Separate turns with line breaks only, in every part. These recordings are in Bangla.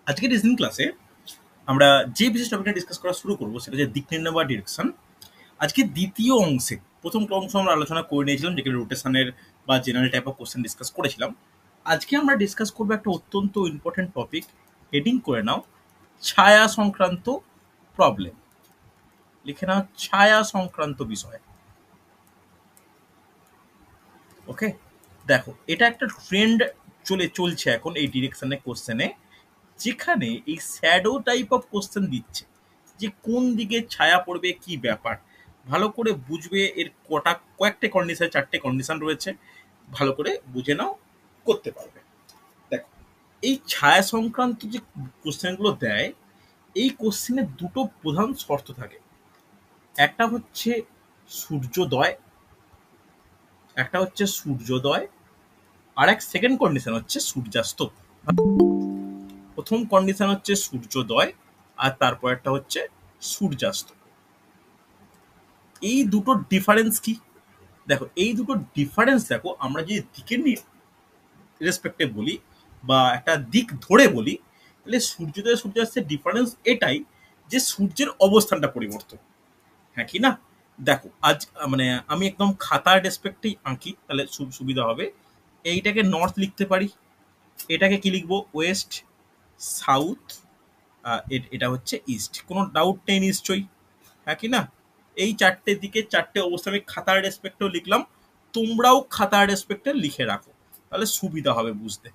আজকে রিজনিং ক্লাসে আমরা যে বিশেষ টপিকটা ডিসকাস করা শুরু করবো সেটা হচ্ছে দিক নির্ণয় বা ডিরেকশন। আজকে দ্বিতীয় অংশে প্রথম অংশ আমরা আলোচনা করে নিয়েছিলাম, যেখানে রোটেশনের বা general type of question discuss করেছিলাম। আজকে আমরা ডিসকাস করবো একটা অত্যন্ত ইম্পর্টেন্ট টপিক, হেডিং করে নাও ছায়া সংক্রান্ত প্রবলেম। লিখে নাও ছায়া সংক্রান্ত বিষয়। ওকে, দেখো এটা একটা ট্রেন্ড চলছে এখন এই ডিরেকশনে কোশ্চেনে, যেখানে এই শ্যাডো টাইপ অফ কোশ্চেন দিচ্ছে যে কোন দিকে ছায়া পড়বে, কি ব্যাপার। ভালো করে বুঝবে, এর কয়েকটা কন্ডিশন, 4টে কন্ডিশন রয়েছে, ভালো করে বুঝে নাও, করতে পারবে। দেখো, এই ছায়া সংক্রান্ত যে কোশ্চেনগুলো দেয়, এই কোশ্চেনে দুটো প্রধান শর্ত থাকে। একটা হচ্ছে সূর্যোদয়, আর এক সেকেন্ড কন্ডিশন হচ্ছে সূর্যাস্ত। প্রথম কন্ডিশন হচ্ছে সূর্যোদয়, আর তারপর একটা হচ্ছে সূর্যাস্ত। এই দুটো ডিফারেন্স কি? দেখো, এই দুটো ডিফারেন্স দেখো, আমরা যে দিকের রেসপেক্টে বলি বা একটা দিক ধরে বলি, তাহলে সূর্যোদয় সূর্যাস্তের ডিফারেন্স এটাই যে সূর্যের অবস্থানটা পরিবর্তন। হ্যাঁ কি না? দেখো, আজ মানে আমি একদম খাতার রেসপেক্টেই আঁকি, তাহলে সুবিধা হবে। এইটাকে নর্থ লিখতে পারি, এটাকে কি লিখবো? ওয়েস্ট, সাউথ, এটা হচ্ছে ইস্ট। কোনো ডাউট নেই নিশ্চয়ই, হ্যাঁ কি না? এই 4টে দিকে 4টে অবস্থা আমি খাতার রেসপেক্টেও লিখলাম, তোমরাও খাতার রেসপেক্টে লিখে রাখো, তাহলে সুবিধা হবে বুঝতে,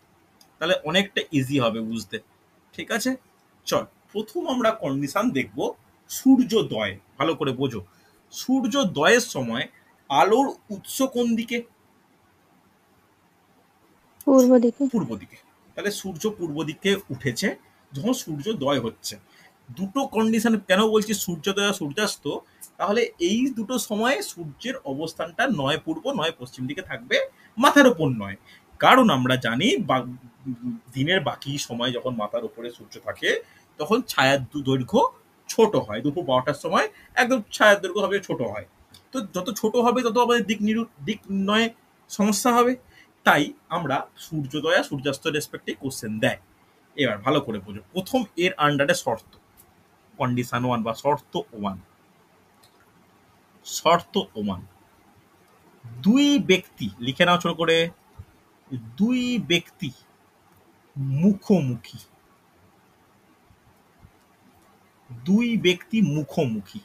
তাহলে অনেকটা ইজি হবে বুঝতে। ঠিক আছে, চল প্রথম আমরা কন্ডিশন দেখব সূর্যোদয়। ভালো করে বোঝো, সূর্যোদয়ের সময় আলোর উৎস কোন দিকে?
পূর্ব দিকে।
পূর্ব দিকে। তাহলে সূর্য পূর্ব দিকে উঠেছে যখন সূর্যোদয় হচ্ছে। দুটো কন্ডিশন কেন বলছি সূর্যোদয় আর সূর্যাস্ত, তাহলে এই দুটো সময়ে সূর্যের অবস্থানটা নয় পূর্ব নয় পশ্চিম দিকে থাকবে, মাথার উপর নয়। কারণ আমরা জানি দিনের বাকি সময় যখন মাথার উপরে সূর্য থাকে, তখন ছায়ার দৈর্ঘ্য ছোট হয়। দুপুর 12টার সময় একদম ছায়ার দৈর্ঘ্য হবে ছোট হয়। তো যত ছোট হবে তত আমাদের দিক নির্ণয়ে সমস্যা হবে। তাই আমরা সূর্যোদয় আর সূর্যাস্ত রেসপেক্টে কোশ্চেন দেয়। এবার ভালো করে বোঝো, প্রথম এর আন্ডারে শর্ত, কন্ডিশন 1 বা শর্ত 1। শর্ত 1, দুই ব্যক্তি, লিখে নাও ছোট করে, দুই ব্যক্তি মুখোমুখি। দুই ব্যক্তি মুখোমুখি।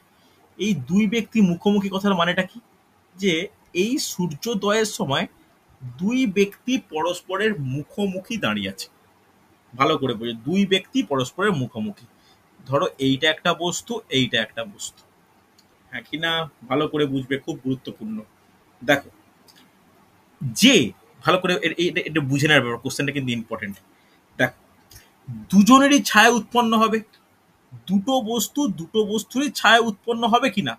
এই দুই ব্যক্তি মুখোমুখি কথার মানেটা কি? যে এই সূর্যোদয়ের সময় দুই ব্যক্তি পরস্পরের মুখোমুখি দাঁড়িয়ে আছে। ভালো করে বোঝো, দুই ব্যক্তি পরস্পরের মুখোমুখি। ধরো এইটা একটা বস্তু, এইটা একটা বস্তু, হ্যাঁ কি না? ভালো করে বুঝবে, খুব গুরুত্বপূর্ণ। দেখো, যে ভালো করে এটা বুঝে নেওয়ার ব্যাপার, কোশ্চেনটা কিন্তু ইম্পর্টেন্ট। দেখো, দুজনেরই ছায়া উৎপন্ন হবে। দুটো বস্তুরই ছায়া উৎপন্ন হবে কি না?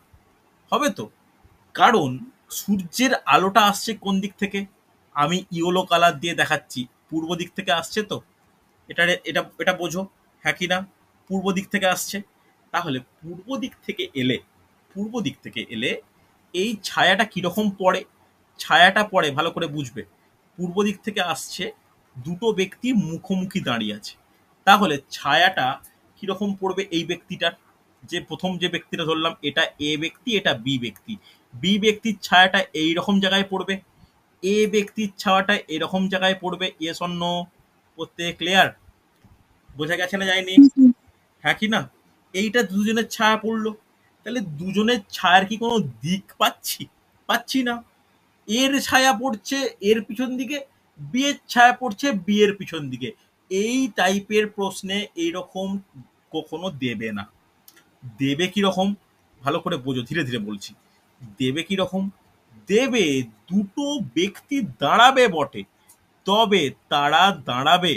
হবে তো। কারণ সূর্যের আলোটা আসছে কোন দিক থেকে? আমি ইয়েলো কালার দিয়ে দেখাচ্ছি, পূর্ব দিক থেকে আসছে তো। এটা এটা এটা বোঝো, হ্যাঁ কি না? পূর্ব দিক থেকে আসছে। তাহলে পূর্ব দিক থেকে এলে এই ছায়াটা কিরকম পড়ে? ছায়াটা পড়ে, ভালো করে বুঝবে, পূর্ব দিক থেকে আসছে, দুটো ব্যক্তি মুখোমুখি দাঁড়িয়ে আছে। তাহলে ছায়াটা কিরকম পড়বে এই ব্যক্তিটার? যে প্রথম যে ব্যক্তিটা ধরলাম, এটা এ ব্যক্তি, এটা বি ব্যক্তি। বি ব্যক্তির ছায়াটা এই রকম জায়গায় পড়বে, এ ব্যক্তির ছায়াটা এরকম জায়গায় পড়বে। Yes or no? প্রত্যেক ক্লিয়ার? বোঝা গেছে না যায়নি? হ্যাঁ কি না? এইটা দুজনের ছায়া পড়লো, তাহলে দুজনের ছায়ার কি কোনো দিক পাচ্ছি? পাচ্ছি না। এর ছায়া পড়ছে এর পিছন দিকে, বি এর ছায়া পড়ছে বি এর পিছন দিকে। এই টাইপের প্রশ্নে এইরকম কখনো দেবে না। দেবে কি রকম? ভালো করে বোঝো, ধীরে ধীরে বলছি। দেবে কি রকম? দেবে দুটো ব্যক্তি দাঁড়াবে বটে, তবে তারা দাঁড়াবে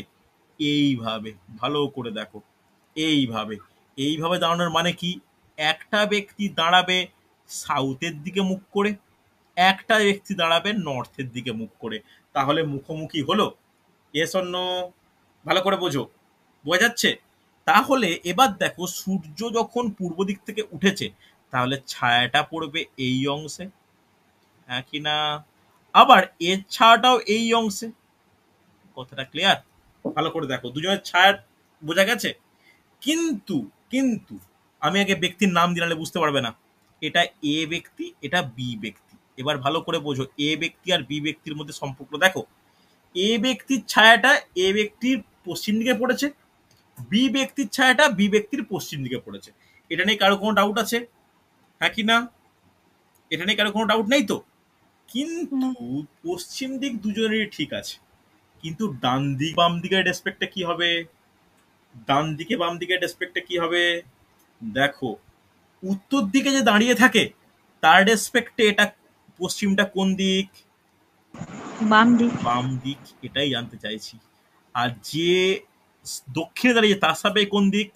এইভাবে। ভালো করে দেখো, এইভাবে। এইভাবে দাঁড়ানোর মানে কি? একটা ব্যক্তি দাঁড়াবে সাউথের দিকে মুখ করে, একটা ব্যক্তি দাঁড়াবে নর্থের দিকে মুখ করে। তাহলে মুখোমুখি হলো? Yes or no? ভালো করে বোঝো, বোঝা যাচ্ছে? তাহলে এবার দেখো, সূর্য যখন পূর্ব দিক থেকে উঠেছে, তাহলে ছায়াটা পড়বে এই অংশে, হ্যাঁ কি না? আবার এর ছায়াটাও এই অংশে। কথাটা ক্লিয়ার? ভালো করে দেখো, দুজনের ছায়ার বোঝা গেছে? কিন্তু কিন্তু আমি আগে ব্যক্তির নাম দিলে বুঝতে পারবে না। এটা এ ব্যক্তি, এটা বি ব্যক্তি। এবার ভালো করে বোঝো, এ ব্যক্তি আর বি ব্যক্তির মধ্যে সম্পর্ক দেখো। এ ব্যক্তির ছায়াটা এ ব্যক্তির পশ্চিম দিকে পড়েছে, বি ব্যক্তির ছায়াটা বি ব্যক্তির পশ্চিম দিকে পড়েছে। এটা নিয়ে কারো কোনো ডাউট আছে? হ্যাঁ কি না? এটা নিয়ে কারো কোনো ডাউট নেই তো? কিন্তু
না।
পশ্চিম দিক দুজনেরই ঠিক আছে, কিন্তু ডান দিক বাম দিকের রেসপেক্টে কি হবে? ডান দিকে বাম দিকের রেসপেক্টে কি হবে? দেখো, উত্তর দিকে যে দাঁড়িয়ে থাকে তার রেসপেক্টে এটা পশ্চিমটা কোন দিক?
বাম দিক।
বাম দিক। এটাই জানতে চাইছি। আর যে দক্ষিণে দাঁড়িয়ে তার সাপে কোন দিক?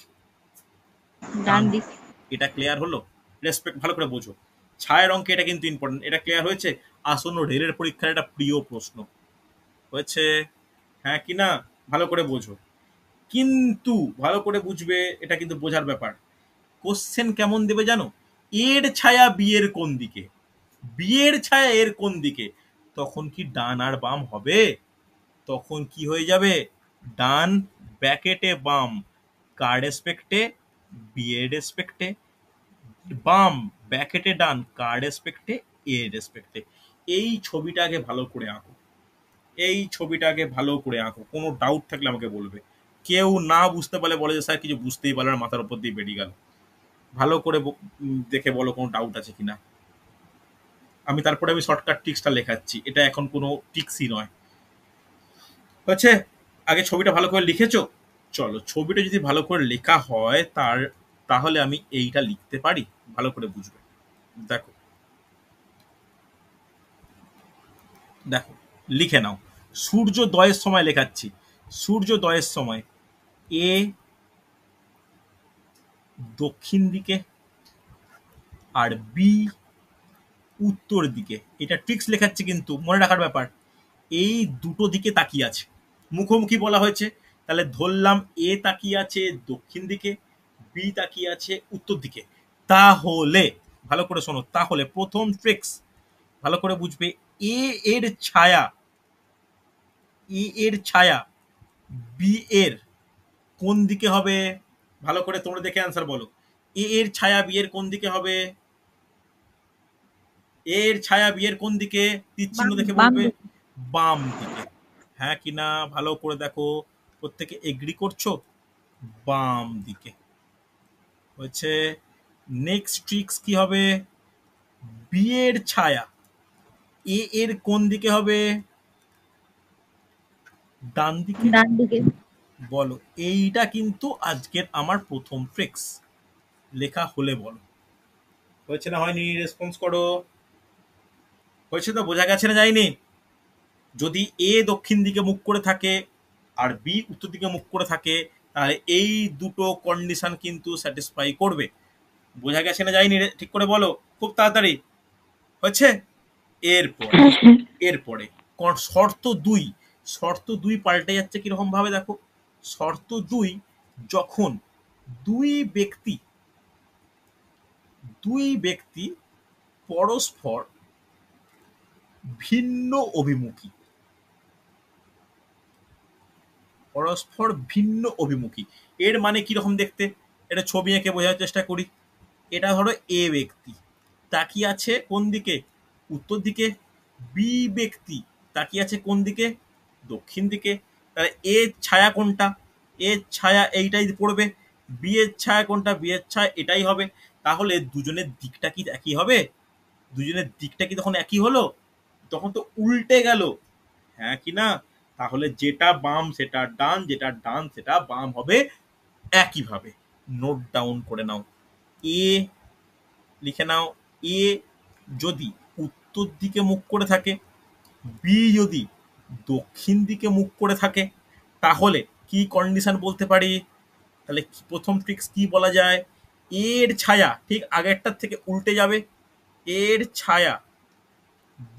ডান
ডান
দিক।
দিক। এটা ক্লিয়ার হলো? রেসপেক্ট ভালো করে বোঝো। ছায়ের অঙ্কে এটা কিন্তু ইম্পর্টেন্ট। এটা ক্লিয়ার হয়েছে? আসন্ন রেলের পরীক্ষার একটা প্রিয় প্রশ্ন হয়েছে। হ্যাঁ কি না? ভালো করে বোঝো। কিন্তু ভালো করে বুঝবে, এটা কিন্তু বোঝার ব্যাপার। কোশ্চেন কেমন দেবে জানো? এর ছায়া বিয়ের কোন দিকে, বিয়ের ছায়া এর কোন দিকে, তখন কি ডান আর বাম হবে? তখন কি হয়ে যাবে? ডান ব্যাকেটে বাম, কার রেসপেক্টে? বিয়ের রেসপেক্টে। বাম ব্যাকেটে ডান, কার রেসপেক্টে? এর রেসপেক্টে। এই ছবিটাকে ভালো করে আঁকো, এই ছবিটাকে ভালো করে আঁকো। কোনো ডাউট থাকলে আমাকে বলবে। কেউ না বুঝতে পারলে বলে যে স্যার কিছু বুঝতেই পারলে না, মাথার উপর দিয়ে বেরিয়ে গেল। ভালো করে দেখে বলো কোনো ডাউট আছে কিনা। আমি শর্টকাট ট্রিক্সটা লেখাচ্ছি, এটা এখন কোনো ট্রিক্সই নয়। হচ্ছে, আগে ছবিটা ভালো করে লিখেছো? চলো, ছবিটা যদি ভালো করে লেখা হয় তাহলে আমি এইটা লিখতে পারি। ভালো করে বুঝবে। দেখো দেখো, লিখে নাও। সূর্যোদয়ের সময় লেখাচ্ছি। সূর্যোদয়ের সময় এ দক্ষিণ দিকে আর বি উত্তর দিকে। এটা ট্রিক্স লেখাচ্ছি কিন্তু মনে রাখার ব্যাপার। এই দুটো দিকে তাকিয়ে আছে, মুখোমুখি বলা হয়েছে। তাহলে ধরলাম এ তাকিয়ে আছে দক্ষিণ দিকে, বি তাকিয়ে আছে উত্তর দিকে। তাহলে ভালো করে শোনো, তাহলে প্রথম ট্রিক্স ভালো করে বুঝবে। এ এর ছায়া, এ এর ছায়া বি এর কোন দিকে হবে? ভালো করে তোমরা দেখে অ্যান্সার বলো। এ এর ছায়া বি এর কোন দিকে হবে? এর ছায়া বি এর কোন দিকে? তীর চিহ্ন
বাম
দেখে
বাম
বলবে।
দিক।
বাম দিকে। হ্যাঁ কি না? ভালো করে দেখো, প্রত্যেকে এগ্রি করছো? বাম দিকে হচ্ছে। নেক্সট ট্রিক্স কি হবে? বি এর ছায়া এ এর কোন দিকে হবে? ডান দিকে।
ডান দিকে।
বলো, এইটা কিন্তু আজকের আমার প্রথম ট্রিক্স। লেখা হলে বলো। হয়েছে না হয়নি? রেসপন্স করো। হয়েছে তো? বোঝা গেছে না যায়নি? যদি এ দক্ষিণ দিকে মুখ করে থাকে আর বি উত্তর দিকে মুখ করে থাকে, তাহলে এই দুটো কন্ডিশন কিন্তু স্যাটিসফাই করবে। বোঝা গেছে না যায়নি? ঠিক করে বলো খুব তাড়াতাড়ি। হচ্ছে। এরপরে
হ্যাঁ স্যার।
এরপরে শর্ত দুই। শর্ত দুই পাল্টে যাচ্ছে কিরকম ভাবে দেখো। শর্ত দুই, যখন দুই ব্যক্তি দুই ব্যক্তি পরস্পর ভিন্ন অভিমুখী, পরস্পর ভিন্ন অভিমুখী। এর মানে কিরকম দেখতে? এটা ছবি এঁকে বোঝার চেষ্টা করি। এটা ধরো এ ব্যক্তি তাকিয়ে আছে কোন দিকে? উত্তর দিকে। বি ব্যক্তি তাকিয়ে আছে কোন দিকে? দক্ষিণ দিকে। তাহলে এর ছায়া কোনটা? এর ছায়া এইটাই পড়বে। বি এর ছায়া কোনটা? বি এর ছায়া এটাই হবে। তাহলে দুজনের দিকটা কি একই হবে? দুজনের দিকটা কি তখন একই হলো? তখন তো উল্টে গেল। হ্যাঁ কি না? তাহলে যেটা বাম সেটা ডান, যেটা ডান সেটা বাম হবে একইভাবে। নোট ডাউন করে নাও। এ লিখে নাও। এ যদি উত্তর দিকে মুখ করে থাকে, বি যদি দক্ষিণ দিকে মুখ করে থাকে, তাহলে কি কন্ডিশন বলতে পারি? তাহলে প্রথম ট্রিক্স কি বলা যায়? এর ছায়া ঠিক আগেরটার থেকে উল্টে যাবে। এর ছায়া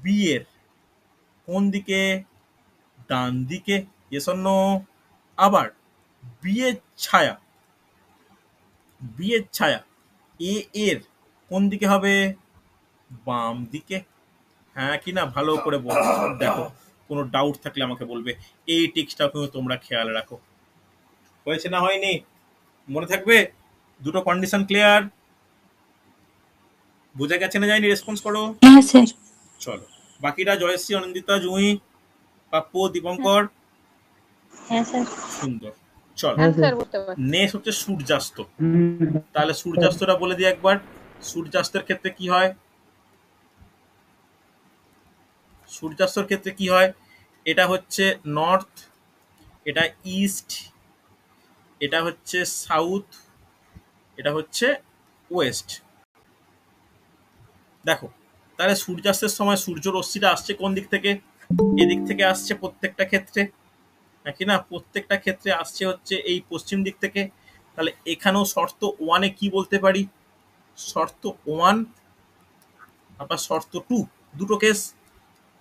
বি এর কোন দিকে? ডান দিকে। Yes or no? আবার বি এর ছায়া, বি এর ছায়া এ এর কোন দিকে হবে? বাম দিকে। হ্যাঁ কি না? ভালো করে দেখো, কোনো ডাউট থাকলে আমাকে বলবে। এই টিক্সটাও কিন্তু তোমরা খেয়াল রাখো। হয়েছে না হয়নি? মনে থাকবে? দুটো কন্ডিশন ক্লিয়ার? বোঝা গেছে না যায়নি? রেসপন্স করো।
হ্যাঁ স্যার।
চলো বাকিরা, জয়শ্রী, অনিন্দিতা, জুঁই, পাপ্পু, দীপঙ্কর।
হ্যাঁ স্যার।
সুন্দর। চলো
হ্যাঁ স্যার বুঝতে পারছি।
নেক্সট হচ্ছে সূর্যাস্ত। তাহলে সূর্যাস্তটা বলে দিই একবার। সূর্যাস্তের ক্ষেত্রে কি হয়? সূর্যাস্তর ক্ষেত্রে কি হয়? এটা হচ্ছে নর্থ, এটা ইস্ট, এটা হচ্ছে সাউথ, এটা হচ্ছে ওয়েস্ট। দেখো তাহলে সূর্যাস্তের সময় সূর্য রশ্মিটা আসছে কোন দিক থেকে? এদিক থেকে আসছে প্রত্যেকটা ক্ষেত্রে, নাকি না? প্রত্যেকটা ক্ষেত্রে আসছে হচ্ছে এই পশ্চিম দিক থেকে। তাহলে এখানেও শর্ত ওয়ানে কি বলতে পারি? শর্ত ওয়ান আবার শর্ত টু, দুটো কেস,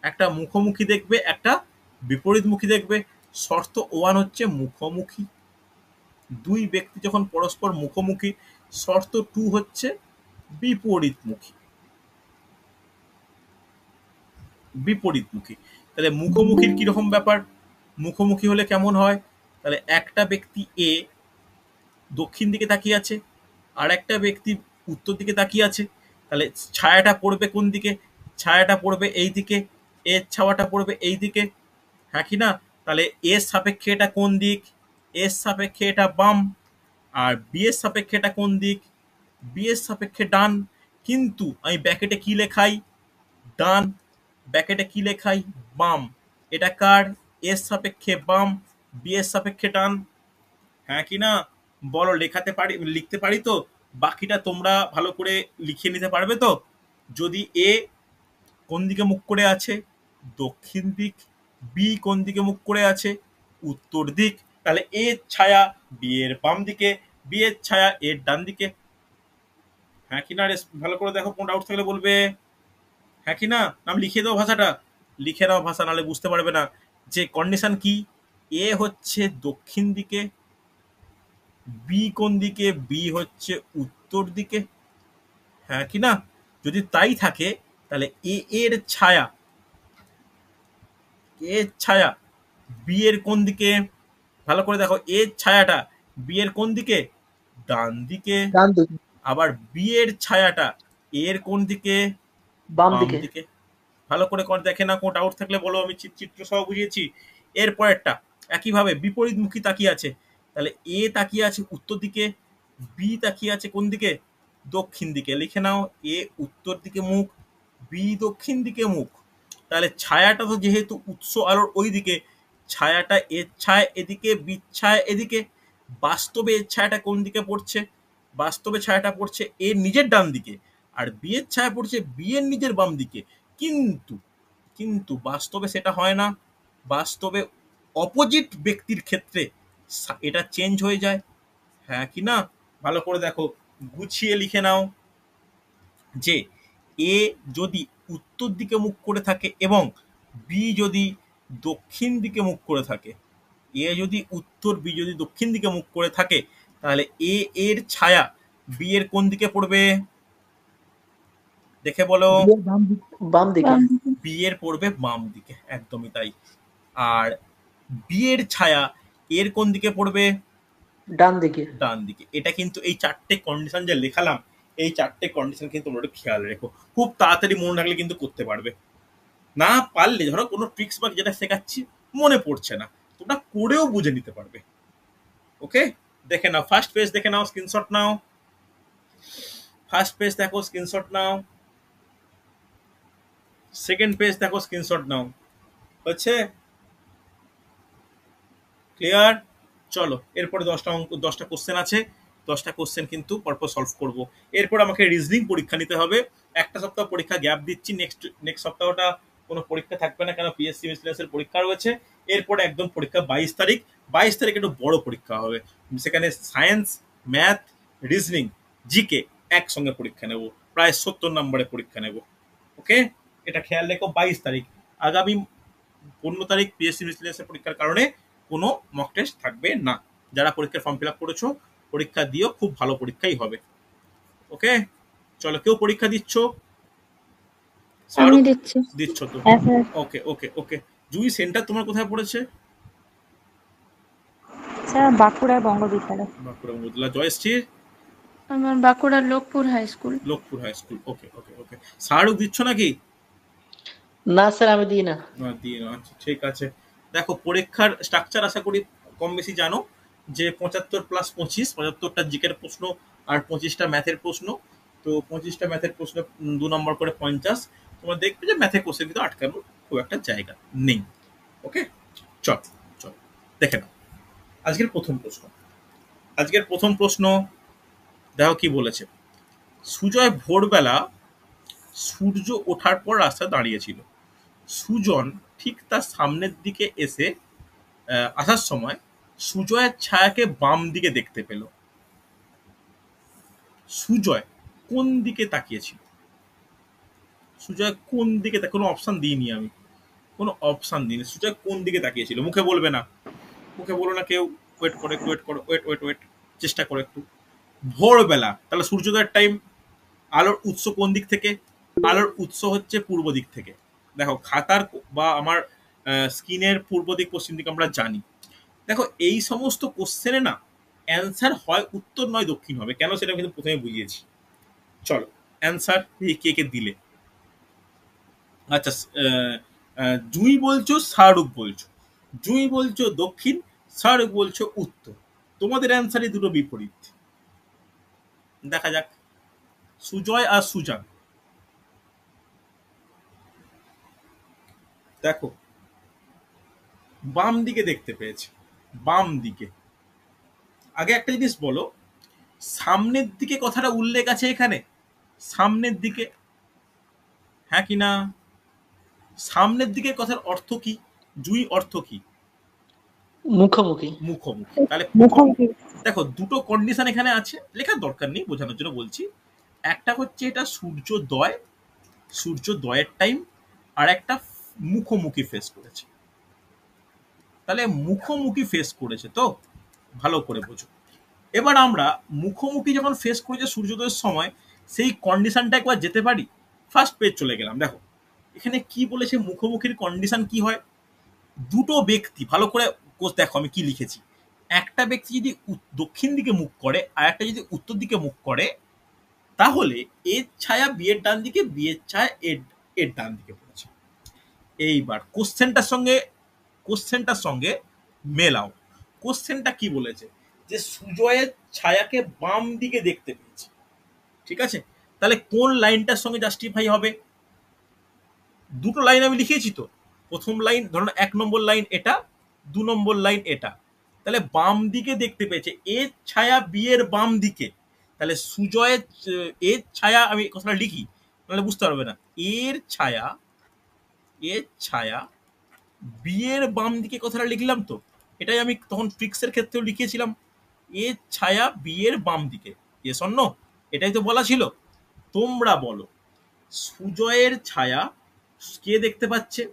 একটা মুখোমুখি দেখবে, একটা বিপরীতমুখী দেখবে। শর্ত ওয়ান হচ্ছে মুখোমুখি, দুই ব্যক্তি যখন পরস্পর মুখোমুখি। শর্ত টু হচ্ছে বিপরীতমুখী, বিপরীতমুখী। তাহলে মুখোমুখির কিরকম ব্যাপার? মুখোমুখি হলে কেমন হয়? তাহলে একটা ব্যক্তি এ দক্ষিণ দিকে তাকিয়ে আছে, আর একটা ব্যক্তি উত্তর দিকে তাকিয়ে আছে। তাহলে ছায়াটা পড়বে কোন দিকে? ছায়াটা পড়বে এই দিকে, এর ছাওয়াটা পড়বে এই দিকে, হ্যাঁ কি না? তাহলে এর সাপেক্ষে এটা কোন দিক? এর সাপেক্ষে এটা বাম। আর বি এর সাপেক্ষে এটা কোন দিক? বি এর সাপেক্ষে ডান। কিন্তু আমি ব্যাকেটে কি লেখাই? ডান। ব্যাকেটে কি লেখাই? বাম। এটা কার? এর সাপেক্ষে বাম, বি এর সাপেক্ষে ডান, হ্যাঁ কি না? বলো, লেখাতে পারি, লিখতে পারি তো? বাকিটা তোমরা ভালো করে লিখে নিতে পারবে তো? যদি এ কোন দিকে মুখ করে আছে? দক্ষিণ দিক। বি কোন দিকে মুখ করে আছে? উত্তর দিক। তাহলে এ ছায়া বি এর বাম দিকে, বি এর ছায়া এর ডান দিকে, হ্যাঁ কি না? ভালো করে দেখো, কোন ডাউট থাকলে বলবে। হ্যাঁ কি না? আমি লিখে দেবো ভাষাটা, লিখে নাও ভাষা, নাহলে বুঝতে পারবে না। যে কন্ডিশন কি? এ হচ্ছে দক্ষিণ দিকে, বি কোন দিকে? বি হচ্ছে উত্তর দিকে, হ্যাঁ কি না? যদি তাই থাকে তাহলে এ এর ছায়া, এর ছায়া বি এর কোন দিকে? ভালো করে দেখো, এর ছায়াটা বি এর কোন দিকে? ডান দিকে।
ডান দিকে।
আবার বি এর ছায়াটা এর কোন দিকে?
বাম
বাম
দিকে।
দিকে। ভালো করে দেখে না, কোনো ডাউট থাকলে বলো, আমি চিত্র সহ বুঝিয়েছি। এরপরেরটা একইভাবে বিপরীতমুখী তাকিয়ে আছে। তাহলে এ তাকিয়ে আছে উত্তর দিকে, বি তাকিয়ে আছে কোন দিকে? দক্ষিণ দিকে। লিখে নাও, এ উত্তর দিকে মুখ, বি দক্ষিণ দিকে মুখ। তাহলে ছায়াটা তো যেহেতু উৎস আলোর ওই দিকে, ছায়াটা এর ছায়া এদিকে, বির ছায়া এদিকে। বাস্তবে এর ছায়াটা কোন দিকে পড়ছে? বাস্তবে ছায়াটা পড়ছে এর নিজের ডান দিকে, আর বি এর ছায়া পড়ছে বি এর নিজের বাম দিকে। কিন্তু কিন্তু বাস্তবে সেটা হয় না। বাস্তবে অপোজিট ব্যক্তির ক্ষেত্রে এটা চেঞ্জ হয়ে যায়, হ্যাঁ কি না? ভালো করে দেখো, গুছিয়ে লিখে নাও যে এ যদি উত্তর দিকে মুখ করে থাকে এবং বি যদি দক্ষিণ দিকে মুখ করে থাকে, এ যদি উত্তর, বি যদি দক্ষিণ দিকে মুখ করে থাকে, তাহলে এ এর ছায়া বি এর কোন দিকে পড়বে? দেখে বলো।
বাম দিকে।
বি এর পড়বে বাম দিকে, একদমই তাই। আর বি এর ছায়া এর কোন দিকে পড়বে?
ডান দিকে।
ডান দিকে। এটা কিন্তু এই চারটে কন্ডিশন যে লেখালাম, এই চারটে কন্ডিশন কিন্তু তোমরা একটু খেয়াল রেখো, খুব তাড়াতাড়ি মনে রাখলে কিন্তু করতে পারবে। না পারলে ধরো কোনো ট্রিক্স বা যেটা শেখাচ্ছি মনে পড়ছে না, তোমরা করেও বুঝে নিতে পারবে। ওকে, দেখে নাও ফার্স্ট পেজ, দেখে নাও, স্ক্রিনশট নাও। ফার্স্ট পেজ দেখো, স্ক্রিনশট নাও। সেকেন্ড পেজ দেখো, স্ক্রিনশট নাও। হচ্ছে ক্লিয়ার? চলো এরপরে 10টা অঙ্ক, 10টা কোশ্চেন আছে। 10টা কোশ্চেন কিন্তু পরপর সলভ করব। এরপর আমাকে রিজনিং পরীক্ষা নিতে হবে। একটা সপ্তাহ পরীক্ষা গ্যাপ দিচ্ছি, নেক্সট সপ্তাহটা কোনো পরীক্ষা থাকবে না, কেন পিএসসি মিসলেনিয়াসের পরীক্ষা রয়েছে। এরপরে একদম পরীক্ষা 22 তারিখ। 22 তারিখ একটু বড় পরীক্ষা হবে, সেখানে সায়েন্স, ম্যাথ, রিজনিং, জিকে একসঙ্গে পরীক্ষা নেব, প্রায় 70 নম্বরের পরীক্ষা নেব। ওকে, এটা খেয়াল রেখো। 22 তারিখ। আগামী 15 তারিখ পিএসসি মিসলেনিয়াসের পরীক্ষার কারণে কোনো মক টেস্ট থাকবে না। যারা পরীক্ষার ফর্ম ফিল আপ করেছো, পরীক্ষা দিও, খুব ভালো পরীক্ষাই হবে। ওকে, চলো, কেউ পরীক্ষা দিচ্ছ?
আমি
শাহরুখ
দিচ্ছি।
দিচ্ছ তো?
হ্যাঁ স্যার।
ওকে ওকে ওকে। জুই, সেন্টার তোমার কোথায় পড়েছে?
স্যার বাঁকুড়া বঙ্গবিদ্যালয়।
বাঁকুড়া বঙ্গবিদ্যালয়। জয়শ্রীর?
আমার বাঁকুড়ার Lokpur high school.
Lokpur high school. Okay okay okay. Shahrukh দিচ্ছ নাকি?
না স্যার আমি দিই না।
না দিয়ে না, আচ্ছা ঠিক আছে। দেখো পরীক্ষার স্ট্রাকচার আশা করি কম বেশি জানো, যে 75 প্লাস 25, 75টা জিকের প্রশ্ন আর 25টা ম্যাথের প্রশ্ন। তো 25টা ম্যাথের প্রশ্ন 2 নম্বর করে 50। তোমরা দেখবে যে ম্যাথের কোশ্চেন কিন্তু আটকানোর খুব একটা জায়গা নেই। ওকে, চল চল দেখে নাও আজকের প্রথম প্রশ্ন। আজকের প্রথম প্রশ্ন দেখো কি বলেছে। সুজয় ভোরবেলা সূর্য ওঠার পর রাস্তায় দাঁড়িয়েছিল। সুজন ঠিক তার সামনের দিকে এসে আসার সময় সুজয়ের ছায়াকে বাম দিকে দেখতে পেল। সুজয় কোন দিকে তাকিয়েছিল? সুজয় কোন দিকে, কোনো অপশন দিইনি আমি, কোনো অপশন দিইনি। সুজয় কোন দিকে তাকিয়েছিল? মুখে বলবে না, মুখে বলো না কেউ। ওয়েট করো একটু, ওয়েট করো, ওয়েট ওয়েট ওয়েট, চেষ্টা করো একটু। ভোরবেলা, তাহলে সূর্যোদয়ের টাইম। আলোর উৎস কোন দিক থেকে? আলোর উৎস হচ্ছে পূর্ব দিক থেকে। দেখো খাতার বা আমার স্ক্রিনের পূর্ব দিক পশ্চিম দিক আমরা জানি। দেখো এই সমস্ত কোশ্চেনে না অ্যান্সার হয় উত্তর নয় দক্ষিণ হবে, কেন সেটা কিন্তু প্রথমে বুঝিয়েছি। চলো অ্যান্সার কে কে দিলে। আচ্ছা, জুই বলছো শাহরুখ বলছো, জুই বলছো দক্ষিণ, শাহরুখ বলছো উত্তর। তোমাদের অ্যান্সারই দুটো বিপরীত। দেখা যাক সুজয় আর সুজান। দেখো বাম দিকে দেখতে পেয়েছে, বাম দিকে। আগে একটা জিনিস বলো, সামনের দিকে কথাটা উল্লেখ আছে এখানে? সামনের দিকে, হ্যাঁ কি না? সামনের দিকে কথার অর্থ কি? জুই অর্থ কি?
মুখোমুখি।
মুখোমুখি। তাহলে প্রথম দেখো দুটো কন্ডিশন এখানে আছে, লেখার দরকার নেই, বোঝানোর জন্য বলছি। একটা হচ্ছে এটা সূর্যোদয়, সূর্যোদয়ের টাইম, আর একটা মুখোমুখি ফেস করেছে। তাহলে মুখোমুখি ফেস করেছে, তো ভালো করে বোঝো। এবার আমরা মুখোমুখি যখন ফেস করেছে সূর্যোদয়ের সময়, সেই কন্ডিশনটা একবার যেতে পারি। ফার্স্ট পেজ চলে গেলাম। দেখো এখানে কি বলেছে, মুখোমুখির কন্ডিশন কি হয়। দুটো ব্যক্তি, ভালো করে দেখো আমি কি লিখেছি। একটা ব্যক্তি যদি দক্ষিণ দিকে মুখ করে আর একটা যদি উত্তর দিকে মুখ করে, তাহলে এর ছায়া বিয়ের ডান দিকে, বিয়ের ছায়া এর ডান দিকে পড়েছে। এইবার কোশ্চেনটার সঙ্গে মেলাও। কোশ্চেনটা কি বলেছে, যে সুজয়ের ছায়াকে বাম দিকে দেখতে পেয়েছে। ঠিক আছে, তাহলে কোন লাইনটার সঙ্গে জাস্টিফাই হবে? দুটো লাইন আমি লিখেছি তো। প্রথম লাইন ধরুন 1 নম্বর লাইন এটা, 2 নম্বর লাইন এটা। তাহলে বাম দিকে দেখতে পেয়েছে, এর ছায়া বিয়ের বাম দিকে। তাহলে সুজয়ের এর ছায়া, আমি কথাটা লিখি তাহলে বুঝতে পারবে না। এর ছায়া, এর ছায়া বিয়ের বাম দিকে, কথাটা লিখলাম তো। এটাই আমি তখন ট্রিক্সের ক্ষেত্রেও লিখেছিলাম, এর ছায়া বিয়ের বাম দিকে। Yes or no? এটাই তো বলা ছিল। তোমরা বলো সুজয়ের ছায়া কে দেখতে পাচ্ছে?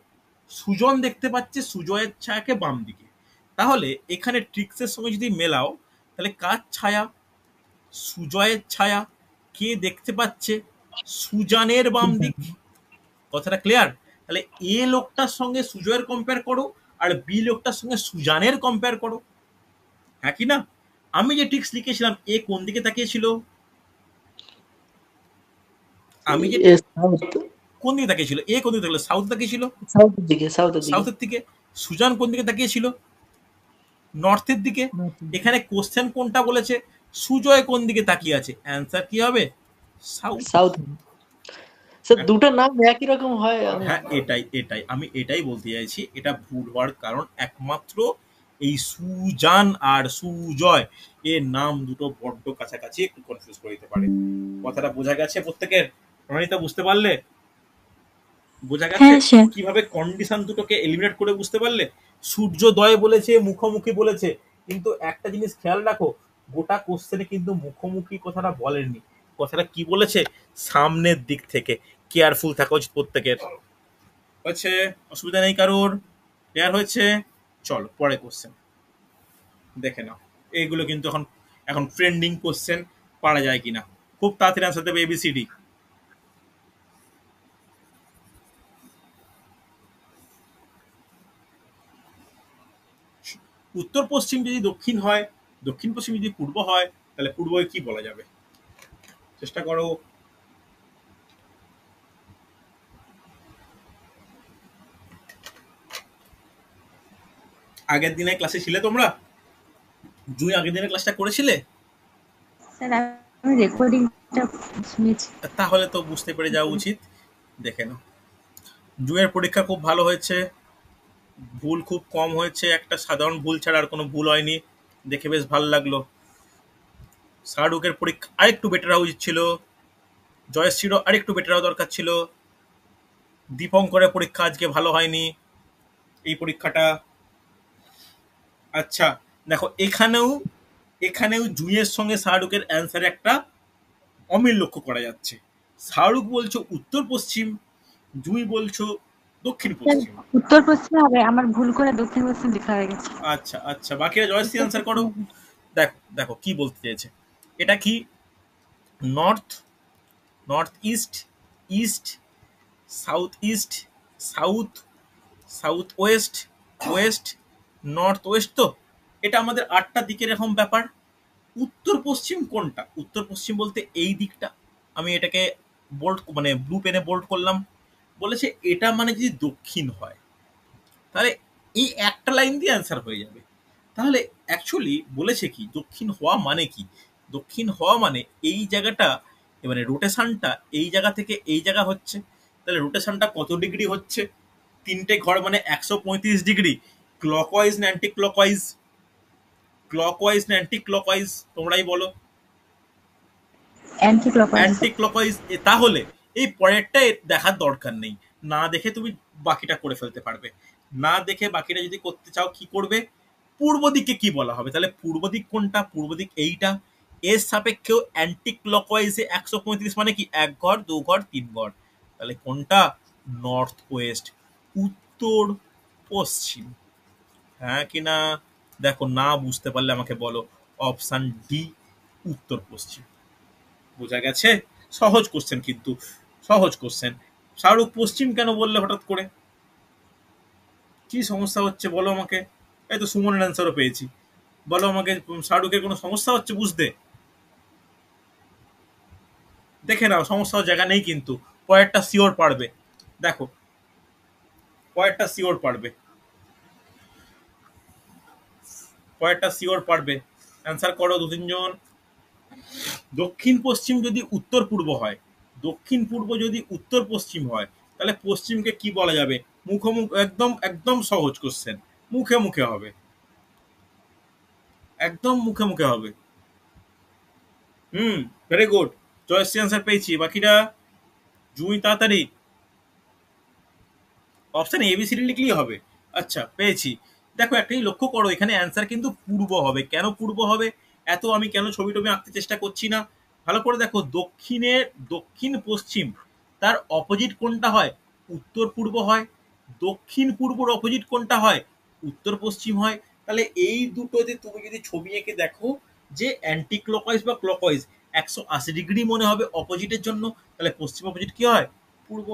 সুজন দেখতে পাচ্ছে সুজয়ের ছায়াকে বাম দিকে। তাহলে এখানে ট্রিক্সের সঙ্গে যদি মেলাও, তাহলে কার ছায়া? সুজয়ের ছায়া। কে দেখতে পাচ্ছে? সুজানের বাম দিক। কথাটা ক্লিয়ার? তাহলে এ লোকটার সঙ্গে সুজয়ের কম্পেয়ার করো, আর বি লোকটার সঙ্গে সুজানের কম্পেয়ার করো, হ্যাঁ কি না? আমি যে ট্রিক্স লিখেছিলাম, এ কোন দিকে তাকিয়েছিল? আমি যে কোন দিকে তাকিয়েছিল? এ কোন দিকে তাকিয়েছিল? সাউথ তাকিয়েছিল,
সাউথের দিকে, সাউথের দিকে।
সাউথের দিকে। সুজান কোন দিকে তাকিয়েছিল? নর্থের দিকে। এখানে কোশ্চেন কোনটা বলেছে? সুজয় কোন দিকে তাকিয়ে আছে? অ্যান্সার কি হবে? সাউথ।
সাউথ। স্যার দুটো নাম একই রকম হয়?
হ্যাঁ এটাই আমি এটাই বলতে চাইছি। এটা ভুল হওয়ার কারণ একমাত্র এই সুজান আর সুজয় এর নাম দুটো বড্ড কাছাকাছি, একটু কনফিউজ করে দিতে পারে। কথাটা বোঝা গেছে প্রত্যেকের? প্রণীতা বুঝতে পারলে? বোঝা গেছে
হ্যাঁ স্যার।
কিভাবে কন্ডিশন দুটোকে এলিমিনেট করে? বুঝতে পারলে? সূর্যোদয় বলেছে, মুখোমুখি বলেছে, কিন্তু একটা জিনিস খেয়াল রাখো, গোটা কোশ্চেনে কিন্তু মুখোমুখি কথাটা বলেননি। কথাটা কি বলেছে? সামনের দিক থেকে। কেয়ারফুল থাকা উচিত প্রত্যেকের। হচ্ছে, অসুবিধা নেই কারোর? ক্লিয়ার হয়েছে? চলো পরে কোশ্চেন দেখে নাও। এইগুলো কিন্তু এখন এখন ট্রেন্ডিং কোশ্চেন, পারা যায় কিনা। খুব তাড়াতাড়ি আনসার দেবে এবিসিডি। উত্তর পশ্চিম যদি দক্ষিণ হয়, দক্ষিণ পশ্চিম যদি পূর্ব হয়, তাহলে পূর্বকে কি বলা যাবে? চেষ্টা করো। আগের দিনে ক্লাসে ছিলে তোমরা? জুই আগের দিনের ক্লাসটা করেছিলে?
স্যার আমি রেকর্ডিংটা শুনেছি।
তাহলে তো বুঝতে পেরে যাওয়া উচিত। দেখে নাও। জুয়ের পরীক্ষা খুব ভালো হয়েছে, ভুল খুব কম হয়েছে, একটা সাধারণ ভুল ছাড়া আর কোনো ভুল হয়নি, দেখে বেশ ভালো লাগলো। শাহরুখের পরীক্ষা আরেকটু বেটার হওয়া উচিত ছিল, জয়শ্রীরও আরেকটু বেটার হওয়া দরকার ছিল, দীপঙ্করের পরীক্ষা আজকে ভালো হয়নি এই পরীক্ষাটা। আচ্ছা দেখো, এখানেও এখানেও জুইয়ের সঙ্গে শাহরুখের অ্যান্সারে একটা অমিল লক্ষ্য করা যাচ্ছে। শাহরুখ বলছো উত্তর পশ্চিম, জুই বলছো দক্ষিণ
স্যার
পশ্চিম।
উত্তর পশ্চিম হবে, আমার ভুল করে দক্ষিণ পশ্চিম লেখা হয়ে গেছে।
আচ্ছা আচ্ছা, বাকিরা জয়শ্রী
উত্তর
অ্যান্সার
পশ্চিম
করো।
হবে।
দেখো দেখো কি বলতে চেয়েছে। এটা কি north, north east, east, south east, south, south West, West, north West? তো এটা আমাদের 8টা দিকের এরকম ব্যাপার। উত্তর পশ্চিম কোনটা? উত্তর পশ্চিম বলতে এই দিকটা। আমি এটাকে বোল্ড মানে ব্লু পেনে বোল্ড করলাম। বলেছে এটা মানে যদি দক্ষিণ হয়, তাহলে এই একটা লাইন দিয়ে অ্যান্সার হয়ে যাবে। তাহলে অ্যাকচুয়ালি বলেছে কি দক্ষিণ হওয়া মানে কি? দক্ষিণ হওয়া মানে এই জায়গাটা, মানে রোটেশনটা এই জায়গা থেকে এই জায়গা হচ্ছে, তাহলে রোটেশনটা কত ডিগ্রি হচ্ছে? 3টে ঘর মানে 135 ডিগ্রি। ক্লকওয়াইজ না অ্যান্টি ক্লকওয়াইজ? ক্লকওয়াইজ না অ্যান্টি ক্লকওয়াইজ তোমরাই বলো।
Anti clockwise.
Anti clockwise. তাহলে এই পরেরটা দেখার দরকার নেই, না দেখে তুমি বাকিটা করে ফেলতে পারবে। না দেখে বাকিটা যদি করতে চাও কি করবে? পূর্ব দিকে কি বলা হবে? তাহলে পূর্ব দিক কোনটা? পূর্ব দিক এইটা। এর সাপেক্ষেও অ্যান্টি ক্লকওয়াইজে 135 মানে কি 1 ঘর 2 ঘর 3 ঘর। তাহলে কোনটা? নর্থ ওয়েস্ট, উত্তর পশ্চিম। হ্যাঁ কি না? দেখো, না বুঝতে পারলে আমাকে বলো। অপশন ডি উত্তর পশ্চিম। বোঝা গেছে? সহজ কোশ্চেন, কিন্তু সহজ কোশ্চেন। শাহরুখ পশ্চিম কেন বললে হঠাৎ করে? কি সমস্যা হচ্ছে বলো আমাকে। এই তো সুমনের অ্যান্সারও পেয়েছি। বলো আমাকে, শাহরুখের কোনো সমস্যা হচ্ছে বুঝতে? দেখে নাও, সমস্যার জায়গা নেই কিন্তু। পরেরটা শিওর পারবে। দেখো, পরেরটা শিওর পারবে, পরেরটা শিওর পারবে। অ্যান্সার করো 2-3 জন। দক্ষিণ পশ্চিম যদি উত্তর পূর্ব হয়, দক্ষিণ পূর্ব যদি উত্তর পশ্চিম হয়, তাহলে পশ্চিমকে কি বলা যাবে? মুখোমুখ, একদম একদম সহজ কোশ্চেন। মুখে মুখে হবে, একদম মুখে মুখে হবে। Very good. জয়শ্রী অ্যান্সার পেয়েছি, বাকিরা? জুই তাড়াতাড়ি। অপশন এবিসিডি লিখলেই হবে। আচ্ছা পেয়েছি। দেখো একটাই লক্ষ্য করো, এখানে অ্যান্সার কিন্তু পূর্ব হবে। কেন পূর্ব হবে? এত আমি কেন ছবি টবি আঁকতে চেষ্টা করছি না, ভালো করে দেখো। দক্ষিণের দক্ষিণ পশ্চিম, তার অপোজিট কোনটা হয়? উত্তর পূর্ব হয়। দক্ষিণ পূর্বর অপোজিট কোনটা হয়? উত্তর পশ্চিম হয়। তাহলে এই দুটোতে তুমি যদি ছবি এঁকে দেখো যে অ্যান্টি ক্লকওয়াইজ বা ক্লকওয়াইজ 180 ডিগ্রি মনে হবে অপোজিটের জন্য, তাহলে পশ্চিম অপোজিট কি হয়? পূর্ব।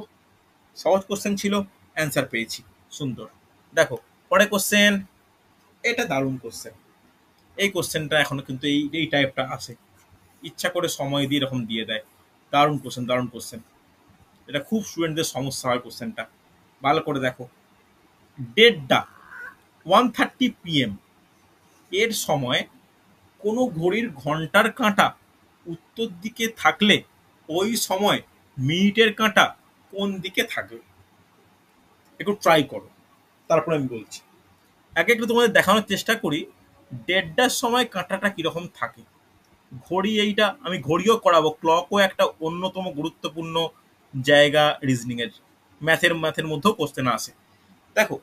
সহজ কোশ্চেন ছিল, অ্যান্সার পেয়েছি। সুন্দর। দেখো পরে কোশ্চেন। এটা দারুণ কোশ্চেন। এই কোশ্চেনটা এখনো কিন্তু এই এই টাইপটা আসে, ইচ্ছা করে সময় দিয়ে এরকম দিয়ে দেয়। দারুণ কোশ্চেন, দারুণ কোশ্চেন। এটা খুব স্টুডেন্টদের সমস্যা হয় কোশ্চেনটা। ভালো করে দেখো। ডেটটা 1:30 PM এর সময় কোনো ঘড়ির ঘন্টার কাঁটা উত্তর দিকে থাকলে ওই সময় মিনিটের কাঁটা কোন দিকে থাকবে? একটু ট্রাই করো, তারপরে আমি বলছি। আগে একটু তোমাদের দেখানোর চেষ্টা করি 1:30টার সময় কাঁটাটা কিরকম থাকে। ঘড়ি এইটা আমি ঘড়িও করাবো, ক্লকও একটা অন্যতম গুরুত্বপূর্ণ জায়গা রিজনিং এর। ম্যাথের মধ্যেও কোশ্চেন আসে। দেখো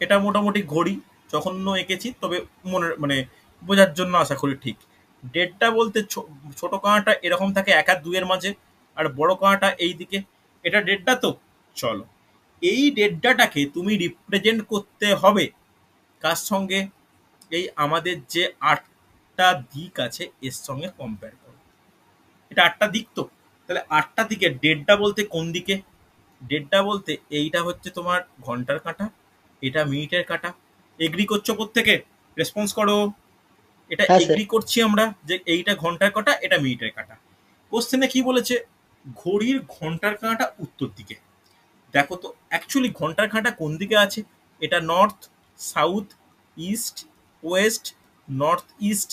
এটা মোটামুটি ঘড়ি, জঘন্য এঁকেছি, তবে মনে মানে বোঝার জন্য আশা করি ঠিক। 1:30টা বলতে ছোট কাঁটাটা এরকম থাকে 1 আর 2 এর মাঝে, আর বড় কাঁটাটা এই দিকে। এটা 1:30টা তো। চলো, এই 1:30টাকে তুমি রিপ্রেজেন্ট করতে হবে কার সঙ্গে? এই আমাদের যে 8টা দিক আছে এর সঙ্গে কম্পেয়ার করো। এটা 8টা দিক তো, তাহলে 8টা দিকে 1:30টা বলতে কোন দিকে? 1:30টা বলতে এইটা হচ্ছে তোমার ঘন্টার কাঁটা, এটা মিনিটের কাঁটা। এগ্রি করছো প্রত্যেকে? রেসপন্স করো। এটা
হ্যাঁ স্যার।
এগ্রি করছি আমরা যে এইটা ঘন্টার কাঁটা, এটা মিনিটের কাঁটা। কোশ্চেনে কি বলেছে? ঘড়ির ঘন্টার কাঁটা উত্তর দিকে। দেখো তো অ্যাকচুয়ালি ঘন্টার কাঁটা কোন দিকে আছে? এটা north, south, east, west, north east,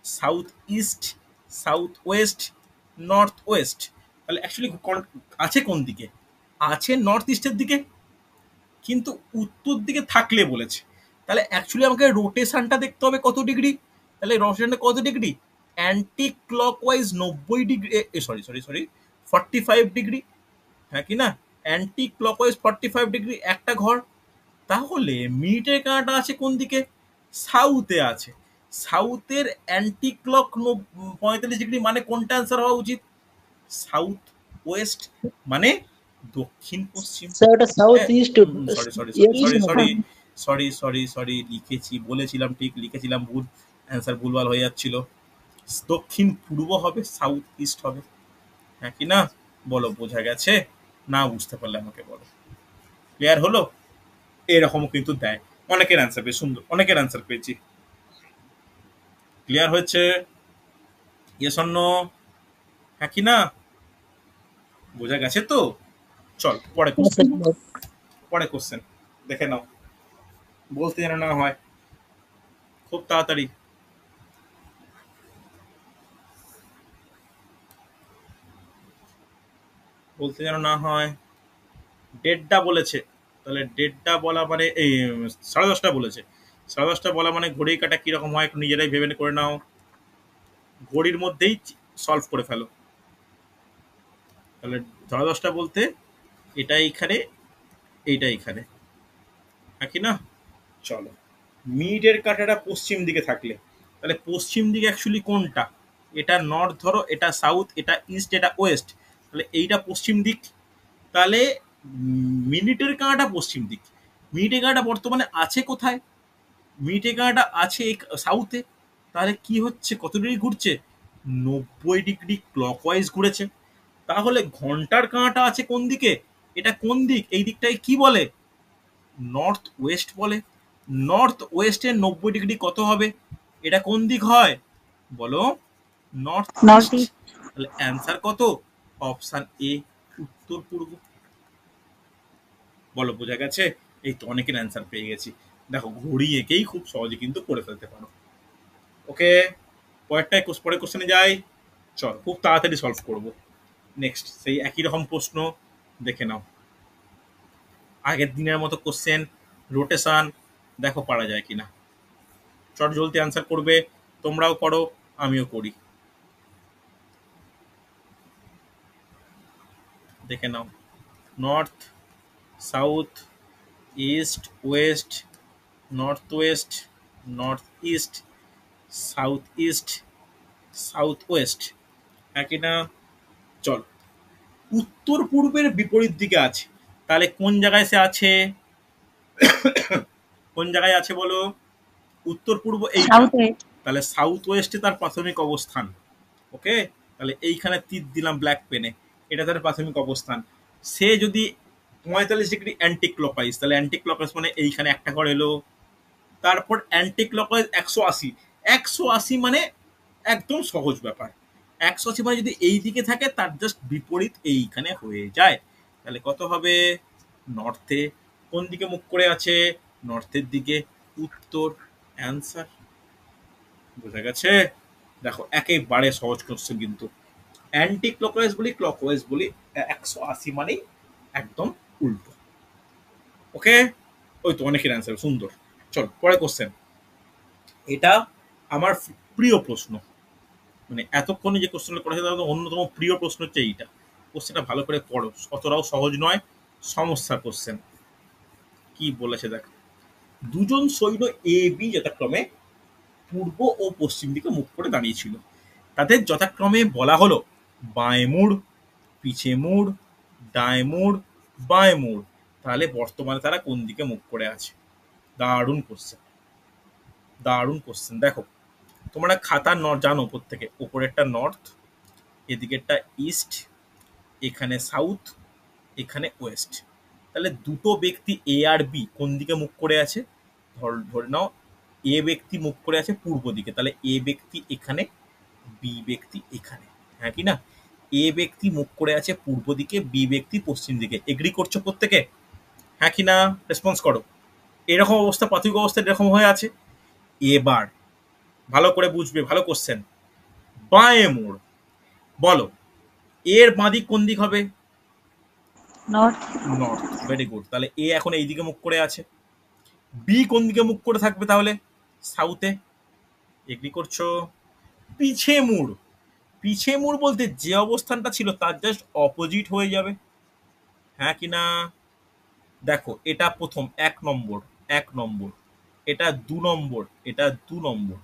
south east, south West, north West. তাহলে অ্যাকচুয়ালি আছে কোন দিকে? আছে নর্থ ইস্টের দিকে, কিন্তু উত্তর দিকে থাকলে বলেছে। তাহলে অ্যাকচুয়ালি আমাকে রোটেশনটা দেখতে হবে কত ডিগ্রি। তাহলে রোটেশনটা কত degree? Anti clockwise 90 degree, sorry sorry sorry 45 degree, হ্যাঁ কি না? অ্যান্টি ক্লকওয়াইজ 45 ডিগ্রি একটা ঘর। তাহলে মিনিটের কাঁটাটা আছে কোন দিকে? সাউথে আছে। সাউথের অ্যান্টি ক্লক 45 ডিগ্রি, মানে কোনটা অ্যান্সার হওয়া উচিত? সাউথ ওয়েস্ট, মানে দক্ষিণ পশ্চিম।
স্যার ওটা south east.
Sorry sorry sorry
east
sorry
না
সরি সরি সরি সরি লিখেছি, বলেছিলাম ঠিক, লিখেছিলাম ভুল, অ্যান্সার ভুলভাল হয়ে যাচ্ছিল। দক্ষিণ পূর্ব হবে, সাউথ ইস্ট হবে, হ্যাঁ কি না? বলো বোঝা গেছে? না বুঝতে পারলে আমাকে বলো। ক্লিয়ার হলো? এরকমও কিন্তু দেয়। অনেকের অ্যান্সার পেয়ে সুন্দর, অনেকের অ্যান্সার পেয়েছি। ক্লিয়ার হয়েছে? Yes or no? হ্যাঁ কি না? বোঝা গেছে তো? চল পরে
হ্যাঁ
কোশ্চেন,
স্যার।
পরে কোশ্চেন দেখে নাও, বলতে যেন না হয় খুব তাড়াতাড়ি। বলতে যেন না হয়। ডেটটা বলেছে, তাহলে ডেটটা বলা মানে এই 10:30 বলেছে। 10:30 বলা মানে ঘড়ির কাঁটা কিরকম হয় একটু নিজেরাই ভেবে করে নাও, ঘড়ির মধ্যেই সলভ করে ফেলো। তাহলে 10:30 বলতে এটা এইখানে, এইটা এইখানে, হ্যাঁ কি না? চলো, মিডের কাঁটাটা পশ্চিম দিকে থাকলে, তাহলে পশ্চিম দিকে অ্যাকচুয়ালি কোনটা? এটা নর্থ ধরো, এটা সাউথ, এটা ইস্ট, এটা ওয়েস্ট, তাহলে এইটা পশ্চিম দিক। তাহলে মিনিটের কাঁটাটা পশ্চিম দিক। মিনিটের কাঁটাটা বর্তমানে আছে কোথায়? মিনিটের কাঁটাটা আছে সাউথে। তাহলে কি হচ্ছে, কত ডিগ্রি ঘুরছে? 90 ডিগ্রি ক্লকওয়াইজ ঘুরেছে। তাহলে ঘন্টার কাঁটা আছে কোন দিকে? এটা কোন দিক? এই দিকটাকে কি বলে? নর্থ ওয়েস্ট বলে। নর্থ ওয়েস্টের 90 ডিগ্রি কত হবে? এটা কোন দিক হয় বলো? North
north
east.
ইস্ট।
তাহলে অ্যান্সার কত? অপশন এ, উত্তর পূর্ব। বলো বোঝা গেছে? এই তো অনেকের অ্যান্সার পেয়ে গেছি। দেখো ঘড়ি এঁকেই খুব সহজে কিন্তু করে ফেলতে পারো। ওকে, পরের কোশ্চেনে যাই। চল খুব তাড়াতাড়ি সলভ করব। নেক্সট সেই একই রকম প্রশ্ন, দেখে নাও। আগের দিনের মতো কোশ্চেন, রোটেশন, দেখো পারা যায় কিনা। চট জলদি অ্যান্সার করবে, তোমরাও করো আমিও করি। দেখে নাও, north, south, east, west, north west, north east, south east, south west, হ্যাঁ কিনা? চল, উত্তর পূর্বের বিপরীত দিকে আছে, তাহলে কোন জায়গায় সে আছে? কোন জায়গায় আছে বলো? উত্তর পূর্ব এইটা,
সাউথ ওয়েস্ট।
তাহলে সাউথ ওয়েস্টে তার প্রাথমিক অবস্থান। ওকে, তাহলে এইখানে তীর দিলাম ব্ল্যাক পেনে, এটা তার প্রাথমিক অবস্থান। সে যদি 45 ডিগ্রি অ্যান্টি ক্লকওয়াইজ, তাহলে অ্যান্টি ক্লকওয়াইজ মানে এইখানে একটা ঘর এলো। তারপর অ্যান্টি ক্লকওয়াইজ 180, 180 মানে একদম সহজ ব্যাপার। 180 মানে যদি এই দিকে থাকে তার জাস্ট বিপরীত এইখানে হয়ে যায়। তাহলে কত হবে? নর্থে। কোন দিকে মুখ করে আছে? নর্থের দিকে, উত্তর। অ্যান্সার। বোঝা গেছে? দেখো একেবারে সহজ কোশ্চেন কিন্তু। অ্যান্টি ক্লকওয়াইজ বলি, ক্লকওয়াইজ বলি, 180 মানেই একদম উল্টো। ওকে, ওই তো অনেকের অ্যান্সার সুন্দর। চল পরে কোশ্চেন। এটা আমার প্রিয় প্রশ্ন, মানে এতক্ষণে যে কোশ্চেনটা করেছে তার অন্যতম প্রিয় প্রশ্ন হচ্ছে এইটা। কোশ্চেনটা ভালো করে পড়ো, অতটাও সহজ নয়, সমস্যার কোশ্চেন। কি বলেছে দেখো, দুজন সৈন্য এ বি যথাক্রমে পূর্ব ও পশ্চিম দিকে মুখ করে দাঁড়িয়েছিল। তাদের যথাক্রমে বলা হলো বাঁয়ে মুড়, পিছে মুড়, ডায় মুড়, বাঁয়ে মুড়। তাহলে বর্তমানে তারা কোন দিকে মুখ করে আছে? দারুণ কোশ্চেন, দারুণ কোশ্চেন। দেখো তোমরা খাতা জানো প্রত্যেকে, উপরেরটা নর্থ, এদিকেরটা ইস্ট, এখানে সাউথ, এখানে ওয়েস্ট। তাহলে দুটো ব্যক্তি এ আর বি কোন দিকে মুখ করে আছে? ধরে নাও এ ব্যক্তি মুখ করে আছে পূর্ব দিকে, তাহলে এ ব্যক্তি এখানে, বি ব্যক্তি এখানে, হ্যাঁ কি না? এ ব্যক্তি মুখ করে আছে পূর্ব দিকে, বি ব্যক্তি পশ্চিম দিকে। এগ্রি করছো প্রত্যেকে? হ্যাঁ কি না? রেসপন্স করো। এরকম অবস্থা, প্রাথমিক অবস্থা এরকম হয়ে আছে। এবার ভালো করে বুঝবে, ভালো কোশ্চেন। বাঁয়ে মোড়, বলো এর বাঁদিক কোন দিক হবে?
নর্থ।
নর্থ। Very good. তাহলে এ এখন এই দিকে মুখ করে আছে। বি কোন দিকে মুখ করে থাকবে তাহলে? সাউথে। এগ্রি করছো? পিছে মুড়, পিছে মুড় বলতে যে অবস্থানটা ছিল তার জাস্ট অপোজিট হয়ে যাবে, হ্যাঁ কি না? দেখো এটা প্রথম 1 নম্বর, 1 নম্বর, এটা 2 নম্বর, এটা 2 নম্বর,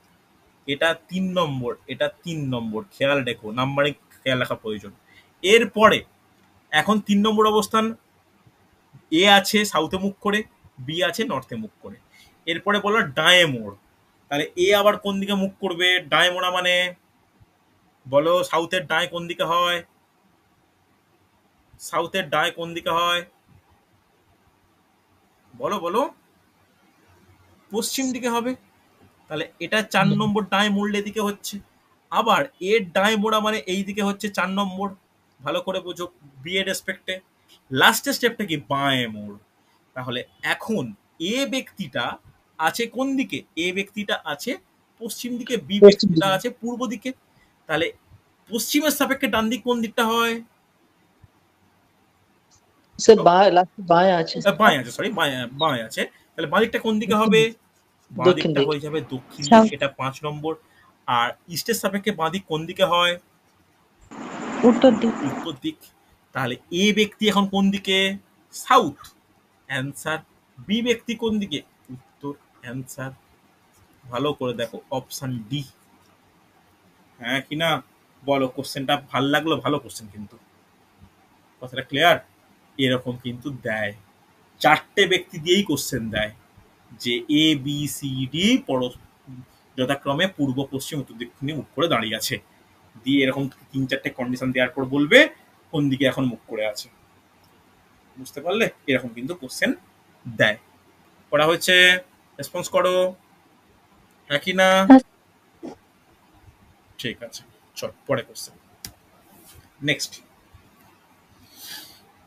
এটা 3 নম্বর, এটা 3 নম্বর। খেয়াল রেখো, নাম্বারিং খেয়াল রাখা প্রয়োজন। এরপরে এখন 3 নম্বর অবস্থান, এ আছে সাউথে মুখ করে, বি আছে নর্থে মুখ করে। এরপরে বললো ডায়ে মোড়, তাহলে এ আবার কোন দিকে মুখ করবে? ডায়ে মোড়া মানে বলো, সাউথের ডায় কোন দিকে হয়? সাউথের ডায় কোন দিকে হয়? বলো বলো। পশ্চিম দিকে হবে। তাহলে এটা 4 নম্বর ডায় মোড় এদিকে হচ্ছে। আবার এর ডায় মোড়া মানে এই দিকে হচ্ছে 4 নম্বর। ভালো করে বোঝো বি এর রেসপেক্টে। লাস্টের স্টেপটা কি? বাঁয়ে মোড়। তাহলে এখন এ ব্যক্তিটা আছে কোন দিকে? এ ব্যক্তিটা আছে পশ্চিম দিকে, বি
পশ্চিম
ব্যক্তিটা
দিকে।
আছে পূর্ব দিকে। তাহলে পশ্চিমের সাপেক্ষে ডান দিক কোন দিকটা হয়?
স্যার লাস্টে বাঁয়ে আছে।
বাঁয়ে আছে, সরি বাঁয়ে আছে। তাহলে বাঁ দিকটা কোন দিকে হবে? বাঁ
দক্ষিণ
দিকটা
দিক।
হয়ে যাবে দক্ষিণ দিক,
সাউথ।
এটা 5 নম্বর। আর ইস্টের সাপেক্ষে বাঁ দিক কোন দিকে হয়?
উত্তর দিক।
উত্তর দিক। তাহলে এ ব্যক্তি এখন কোন দিকে? South, answer. বি ব্যক্তি কোন দিকে? উত্তর, অ্যান্সার। ভালো করে দেখো, অপশন ডি, হ্যাঁ কি না? বলো, কোশ্চেনটা ভাল লাগলো? ভালো কোশ্চেন কিন্তু, কথাটা ক্লিয়ার? এরকম কিন্তু দেয়, 4টে ব্যক্তি দিয়েই কোশ্চেন দেয় যে এ বি সি ডি যথাক্রমে পূর্ব পশ্চিম উত্তর দক্ষিণে মুখ করে দাঁড়িয়ে আছে, দিয়ে এরকম 3-4টে কন্ডিশন দেওয়ার পর বলবে কোন দিকে এখন মুখ করে আছে। বুঝতে পারলে? এরকম কিন্তু কোশ্চেন দেয়। করা হয়েছে? রেসপন্স করো, হ্যাঁ কি না? ঠিক আছে, চল পরে কোশ্চেন। নেক্সট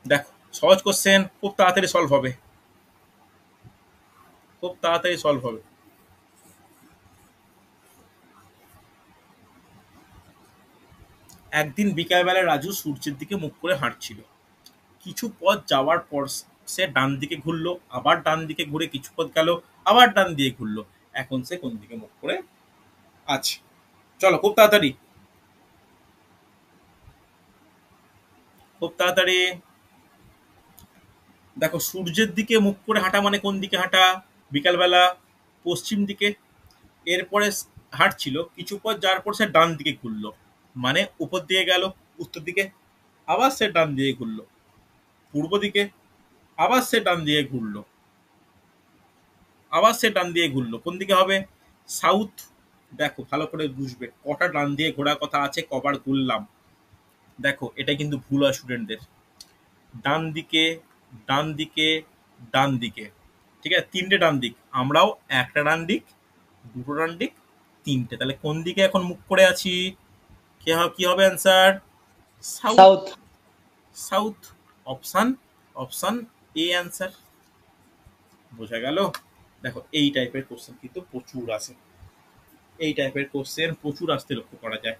দেখো, সহজ কোশ্চেন, খুব তাড়াতাড়ি সলভ হবে, খুব তাড়াতাড়ি সলভ হবে। একদিন বিকালবেলা রাজু সূর্যের দিকে মুখ করে হাঁটছিল। কিছু পথ যাওয়ার পর সে ডান দিকে ঘুরলো, আবার ডান দিকে ঘুরে কিছু পথ গেল, আবার ডান দিয়ে ঘুরলো। এখন সে কোন দিকে মুখ করে আছে? চলো খুব তাড়াতাড়ি, খুব তাড়াতাড়ি। দেখো, সূর্যের দিকে মুখ করে হাঁটা মানে কোন দিকে হাঁটা? বিকালবেলা পশ্চিম দিকে। এরপরে হাঁটছিল, কিছু পথ যাওয়ার পর সে ডান দিকে ঘুরলো, মানে উপর দিয়ে গেল উত্তর দিকে, আবার সে ডান দিয়ে ঘুরলো পূর্ব দিকে, আবার সে ডান দিয়ে ঘুরলো, আবার সে ডান দিয়ে ঘুরলো। কোন দিকে হবে? সাউথ। দেখো ভালো করে বুঝবে, কটা ডান দিয়ে ঘোরার কথা আছে, কবার ঘুরলাম। দেখো এটা কিন্তু ভুল হয় স্টুডেন্টদের, ডান দিকে, ডান দিকে, ডান দিকে, ঠিক আছে? 3টে ডান দিক, আমরাও একটা ডান দিক, 2টো ডান দিক, 3টে। তাহলে কোন দিকে এখন মুখ করে আছি? কি হবে answer? South.
South.
South, option, option A answer. বোঝা গেল? দেখো এই টাইপের কোশ্চেন কিন্তু প্রচুর আসে, এই টাইপের কোশ্চেন প্রচুর আসতে লক্ষ্য করা যায়।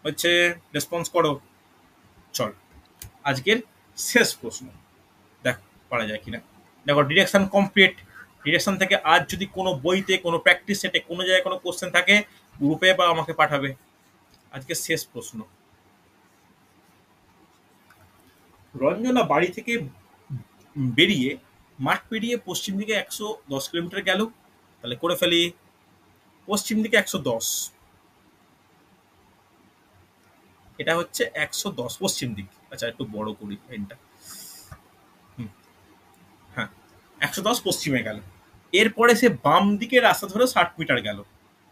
হচ্ছে, রেসপন্স করো। চল আজকের শেষ প্রশ্ন, দেখো পারা যায় কিনা। দেখো ডিরেকশন কমপ্লিট। ডিরেকশন থেকে আজ যদি কোনো বইতে, কোনো প্র্যাকটিস সেটে, কোনো জায়গায় কোনো কোশ্চেন থাকে, গ্রুপে বা আমাকে পাঠাবে। আজকে শেষ প্রশ্ন। রঞ্জনা বাড়ি থেকে বেরিয়ে মাঠ পেরিয়ে পশ্চিম দিকে 110 কিলোমিটার গেল। তাহলে করে ফেলি, পশ্চিম দিকে 110, এটা হচ্ছে 110 পশ্চিম দিক। আচ্ছা একটু বড় করি পেনটা। হ্যাঁ, 110 পশ্চিমে গেল। এরপরে সে বাম দিকে রাস্তা ধরে 60 মিটার গেল।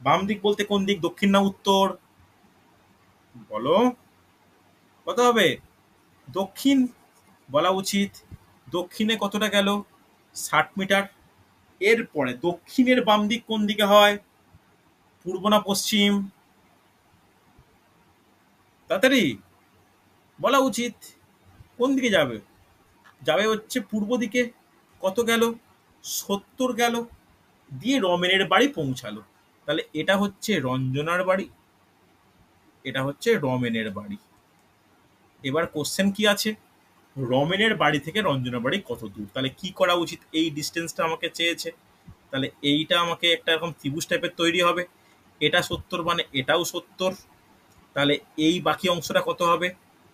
বাম দিক বলতে কোন দিক? দক্ষিণ না উত্তর? বলো কত হবে? দক্ষিণ বলা উচিত। দক্ষিণে কতটা গেল? 60 মিটার। এরপরে দক্ষিণের বাম দিক কোন দিকে হয়? পূর্ব না পশ্চিম? তাড়াতাড়ি বলা উচিত। কোন দিকে যাবে? যাবে হচ্ছে পূর্ব দিকে। কত গেল? 70 গেল। দিয়ে রমেনের বাড়ি পৌঁছালো। তাহলে এটা হচ্ছে রঞ্জনার বাড়ি, এটা হচ্ছে রমেনের বাড়ি। এবার কোশ্চেন কি আছে? রমেনের বাড়ি থেকে রঞ্জনার বাড়ি কত দূর? তাহলে কি করা উচিত? এই ডিস্টেন্সটা আমাকে চেয়েছে, তাহলে এইটা আমাকে একটা এরকম ত্রিভুজ টাইপের তৈরি হবে। এটা 70 মানে এটাও 70। তাহলে এই বাকি অংশটা কত হবে?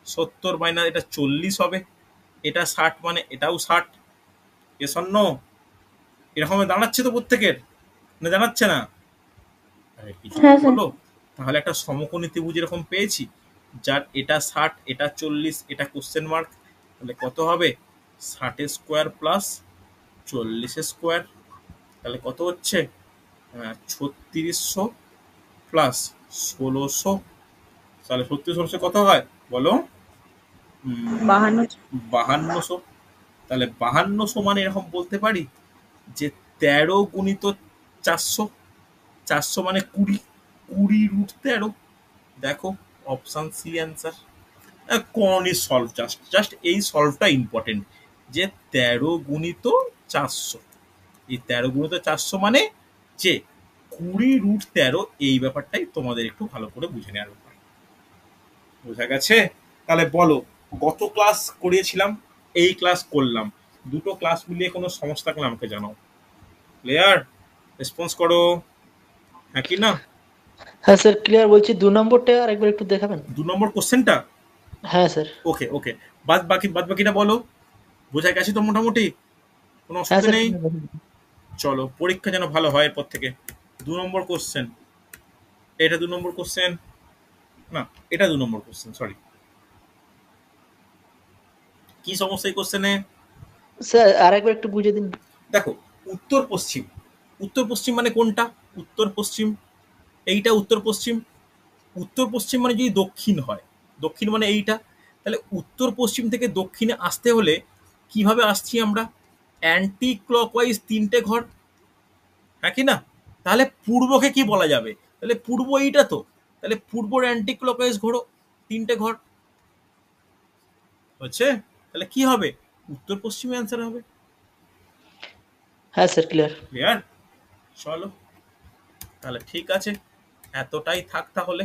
70 মাইনাস এটা 40 হবে। এটা 60 মানে এটাও 60। এ শূন্য এরকম দাঁড়াচ্ছে তো প্রত্যেকের, না জানাচ্ছে না? আরে কিছু
হ্যাঁ স্যার।
বলো। তাহলে একটা সমকোণী ত্রিভুজ এরকম পেয়েছি, যার এটা 60 এটা 40 এটা কোশ্চেন মার্ক। তাহলে কত হবে? 60 স্কোয়ার প্লাস 40 স্কোয়ার। তাহলে কত হচ্ছে? 3600 প্লাস 1600। তাহলে 3600 কত হয় বলো?
52।
5200। তাহলে 5200 মানে এরকম বলতে পারি যে 13 গুণিত 400। 400 মানে 20, 20√13। দেখো অপশন সি অ্যান্সার। কোনই সলভ, জাস্ট জাস্ট এই সলভটা ইম্পর্টেন্ট, যে 13 গুণিত 400। এই 13 গুণিত 400 মানে যে 20√13। এই ব্যাপারটাই তোমাদের একটু ভালো করে বুঝে নেওয়ার ব্যাপার। বোঝা গেছে? তাহলে বলো, গত ক্লাস করিয়েছিলাম, এই ক্লাস করলাম, দুটো ক্লাস মিলিয়ে কোনো সমস্যা থাকলে আমাকে জানাও। ক্লিয়ার? রেসপন্স করো, হ্যাঁ কি না?
হ্যাঁ স্যার ক্লিয়ার। বলছি 2 নম্বরটা আর একবার একটু দেখাবেন?
2 নম্বর কোশ্চেনটা?
হ্যাঁ স্যার।
ওকে ওকে। বাদ বাকিটা বলো। বোঝা গেছে তো মোটামুটি? কোনো
হ্যাঁ
অসুবিধা
স্যার
নেই?
clear।
চলো, পরীক্ষা যেন ভালো হয় এরপর থেকে। 2 নম্বর কোশ্চেন, এটা 2 নম্বর কোশ্চেন, না এটা 2 নম্বর কোশ্চেন, সরি। কি সমস্যা এই কোশ্চেনে?
স্যার আর একবার একটু বুঝিয়ে দিন।
দেখো, উত্তর পশ্চিম। উত্তর পশ্চিম মানে কোনটা? উত্তর পশ্চিম, এইটা উত্তর পশ্চিম। উত্তর পশ্চিম মানে যদি দক্ষিণ হয়, দক্ষিণ মানে এইটা। তাহলে উত্তর পশ্চিম থেকে দক্ষিণে আসতে হলে কিভাবে আসছি আমরা? অ্যান্টি ক্লকওয়াইজ 3টে ঘর, হ্যাঁ কি না? তাহলে পূর্বকে কি বলা যাবে? তাহলে পূর্ব এইটা তো, তাহলে পূর্বর অ্যান্টি ক্লকওয়াইজ ঘোরো 3টে ঘর হচ্ছে। তাহলে কি হবে? উত্তর পশ্চিমে অ্যান্সার হবে।
হ্যাঁ স্যার ক্লিয়ার।
ক্লিয়ার? চলো, তাহলে ঠিক আছে, এতটাই থাক তাহলে।